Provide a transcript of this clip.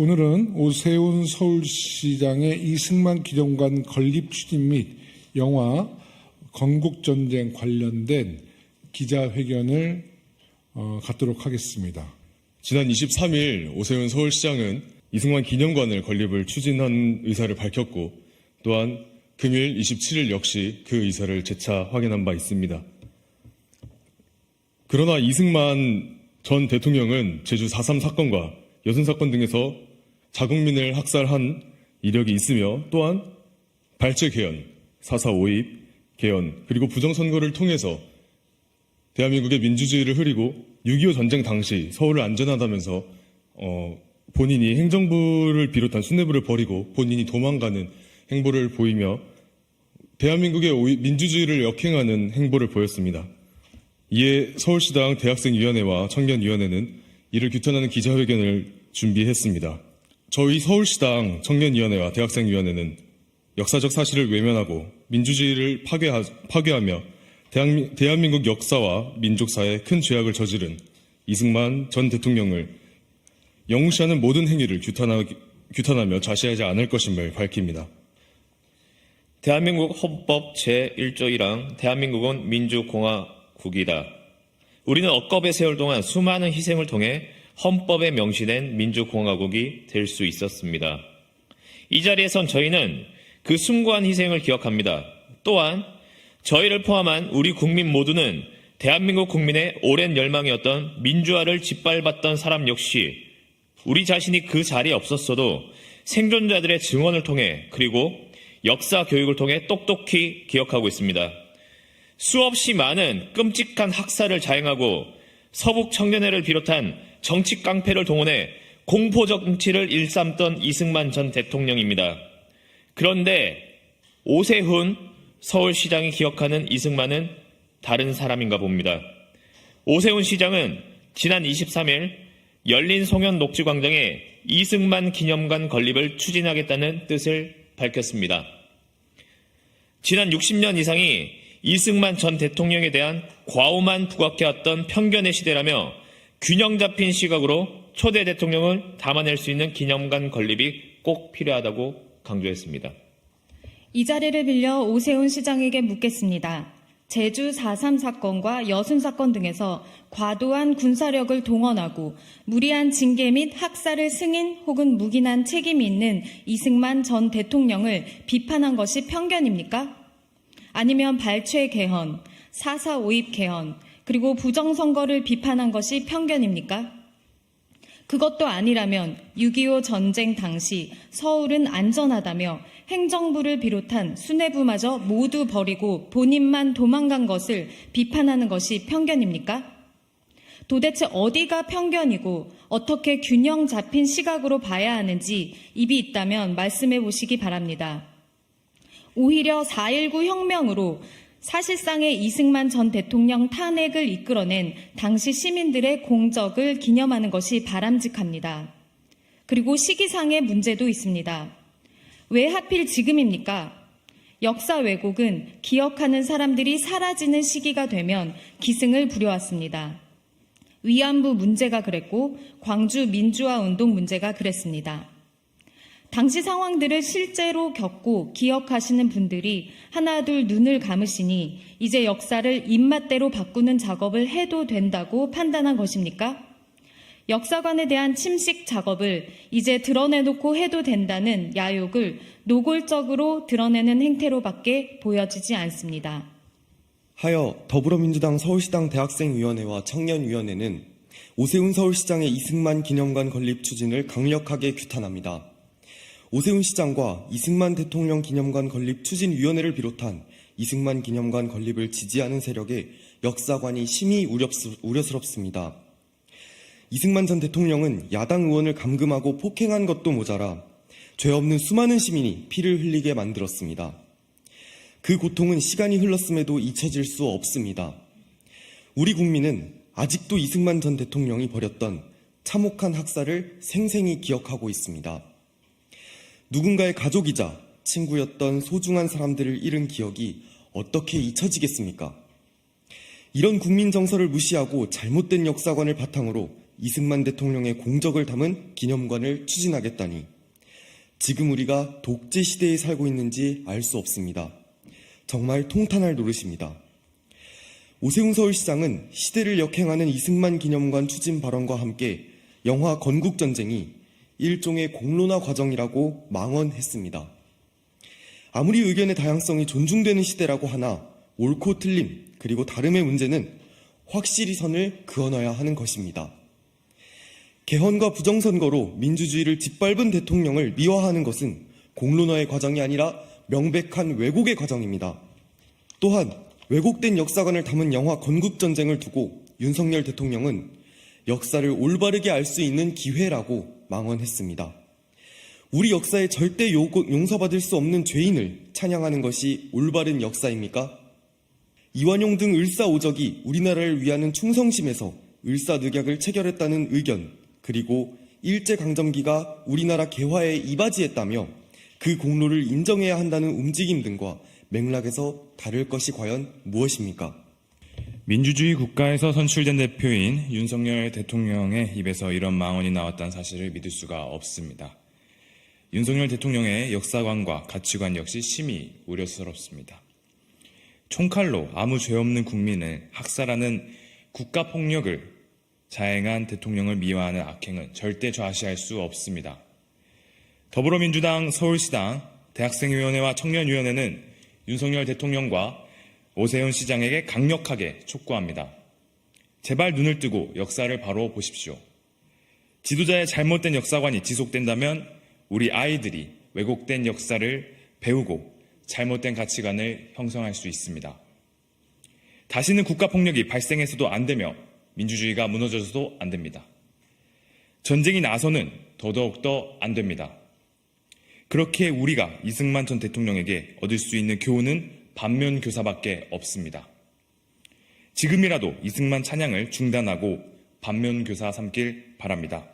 오늘은 오세훈 서울시장의 이승만 기념관 건립 추진 및 영화 건국전쟁 관련된 기자회견을 갖도록 하겠습니다. 지난 23일 오세훈 서울시장은 이승만 기념관을 건립을 추진한 의사를 밝혔고, 또한 금일 27일 역시 그 의사를 재차 확인한 바 있습니다. 그러나 이승만 전 대통령은 제주 4.3 사건과 여순 사건 등에서 자국민을 학살한 이력이 있으며, 또한 발제 개헌, 4.4 5.2 개헌, 그리고 부정선거를 통해서 대한민국의 민주주의를 흐리고 6.25 전쟁 당시 서울을 안전하다면서 본인이 행정부를 비롯한 수뇌부를 버리고 본인이 도망가는 행보를 보이며 대한민국의 민주주의를 역행하는 행보를 보였습니다. 이에 서울시당 대학생위원회와 청년위원회는 이를 규탄하는 기자회견을 준비했습니다. 저희 서울시당 청년위원회와 대학생위원회는 역사적 사실을 외면하고 민주주의를 파괴하며 대한민국 역사와 민족사에 큰 죄악을 저지른 이승만 전 대통령을 영웅시하는 모든 행위를 규탄하며 자시하지 않을 것임을 밝힙니다. 대한민국 헌법 제1조 1항 대한민국은 민주공화국이다. 우리는 억겁의 세월 동안 수많은 희생을 통해 헌법에 명시된 민주공화국이 될 수 있었습니다. 이 자리에선 저희는 그 숭고한 희생을 기억합니다. 또한 저희를 포함한 우리 국민 모두는 대한민국 국민의 오랜 열망이었던 민주화를 짓밟았던 사람 역시 우리 자신이 그 자리에 없었어도 생존자들의 증언을 통해, 그리고 역사 교육을 통해 똑똑히 기억하고 있습니다. 수없이 많은 끔찍한 학살을 자행하고 서북 청년회를 비롯한 정치 깡패를 동원해 공포 정치를 일삼던 이승만 전 대통령입니다. 그런데 오세훈 서울시장이 기억하는 이승만은 다른 사람인가 봅니다. 오세훈 시장은 지난 23일 열린 송현 녹지광장에 이승만 기념관 건립을 추진하겠다는 뜻을 밝혔습니다. 지난 60년 이상이 이승만 전 대통령에 대한 과오만 부각해왔던 편견의 시대라며 균형 잡힌 시각으로 초대 대통령을 담아낼 수 있는 기념관 건립이 꼭 필요하다고 강조했습니다. 이 자리를 빌려 오세훈 시장에게 묻겠습니다. 제주 4.3 사건과 여순 사건 등에서 과도한 군사력을 동원하고 무리한 징계 및 학살을 승인 혹은 묵인한 책임이 있는 이승만 전 대통령을 비판한 것이 편견입니까? 아니면 발췌 개헌, 4.4 5.2 개헌, 그리고 부정선거를 비판한 것이 편견입니까? 그것도 아니라면 6.25 전쟁 당시 서울은 안전하다며 행정부를 비롯한 수뇌부마저 모두 버리고 본인만 도망간 것을 비판하는 것이 편견입니까? 도대체 어디가 편견이고 어떻게 균형 잡힌 시각으로 봐야 하는지 입이 있다면 말씀해 보시기 바랍니다. 오히려 4.19 혁명으로 사실상의 이승만 전 대통령 탄핵을 이끌어낸 당시 시민들의 공적을 기념하는 것이 바람직합니다. 그리고 시기상의 문제도 있습니다. 왜 하필 지금입니까? 역사 왜곡은 기억하는 사람들이 사라지는 시기가 되면 기승을 부려왔습니다. 위안부 문제가 그랬고 광주 민주화 운동 문제가 그랬습니다. 당시 상황들을 실제로 겪고 기억하시는 분들이 하나둘 눈을 감으시니 이제 역사를 입맛대로 바꾸는 작업을 해도 된다고 판단한 것입니까? 역사관에 대한 침식 작업을 이제 드러내놓고 해도 된다는 야욕을 노골적으로 드러내는 행태로밖에 보여지지 않습니다. 하여 더불어민주당 서울시당 대학생위원회와 청년위원회는 오세훈 서울시장의 이승만 기념관 건립 추진을 강력하게 규탄합니다. 오세훈 시장과 이승만 대통령 기념관 건립 추진위원회를 비롯한 이승만 기념관 건립을 지지하는 세력의 역사관이 심히 우려스럽습니다. 이승만 전 대통령은 야당 의원을 감금하고 폭행한 것도 모자라 죄 없는 수많은 시민이 피를 흘리게 만들었습니다. 그 고통은 시간이 흘렀음에도 잊혀질 수 없습니다. 우리 국민은 아직도 이승만 전 대통령이 벌였던 참혹한 학살을 생생히 기억하고 있습니다. 누군가의 가족이자 친구였던 소중한 사람들을 잃은 기억이 어떻게 잊혀지겠습니까? 이런 국민 정서를 무시하고 잘못된 역사관을 바탕으로 이승만 대통령의 공적을 담은 기념관을 추진하겠다니 지금 우리가 독재 시대에 살고 있는지 알 수 없습니다. 정말 통탄할 노릇입니다. 오세훈 서울시장은 시대를 역행하는 이승만 기념관 추진 발언과 함께 영화 건국전쟁이 일종의 공론화 과정이라고 망언했습니다. 아무리 의견의 다양성이 존중되는 시대라고 하나 옳고 틀림 그리고 다름의 문제는 확실히 선을 그어놔야 하는 것입니다. 개헌과 부정선거로 민주주의를 짓밟은 대통령을 미화하는 것은 공론화의 과정이 아니라 명백한 왜곡의 과정입니다. 또한 왜곡된 역사관을 담은 영화 건국전쟁을 두고 윤석열 대통령은 역사를 올바르게 알 수 있는 기회라고 망언했습니다. 우리 역사에 절대 용서받을 수 없는 죄인을 찬양하는 것이 올바른 역사입니까? 이완용 등 을사오적이 우리나라를 위하는 충성심에서 을사늑약을 체결했다는 의견, 그리고 일제강점기가 우리나라 개화에 이바지했다며 그 공로를 인정해야 한다는 움직임 등과 맥락에서 다를 것이 과연 무엇입니까? 민주주의 국가에서 선출된 대표인 윤석열 대통령의 입에서 이런 망언이 나왔다는 사실을 믿을 수가 없습니다. 윤석열 대통령의 역사관과 가치관 역시 심히 우려스럽습니다. 총칼로 아무 죄 없는 국민을 학살하는 국가폭력을 자행한 대통령을 미화하는 악행은 절대 좌시할 수 없습니다. 더불어민주당 서울시당 대학생위원회와 청년위원회는 윤석열 대통령과 오세훈 시장에게 강력하게 촉구합니다. 제발 눈을 뜨고 역사를 바로 보십시오. 지도자의 잘못된 역사관이 지속된다면 우리 아이들이 왜곡된 역사를 배우고 잘못된 가치관을 형성할 수 있습니다. 다시는 국가폭력이 발생해서도 안 되며 민주주의가 무너져서도 안 됩니다. 전쟁이 나서는 더더욱더 안 됩니다. 그렇게 우리가 이승만 전 대통령에게 얻을 수 있는 교훈은 반면교사밖에 없습니다. 지금이라도 이승만 찬양을 중단하고 반면교사 삼길 바랍니다.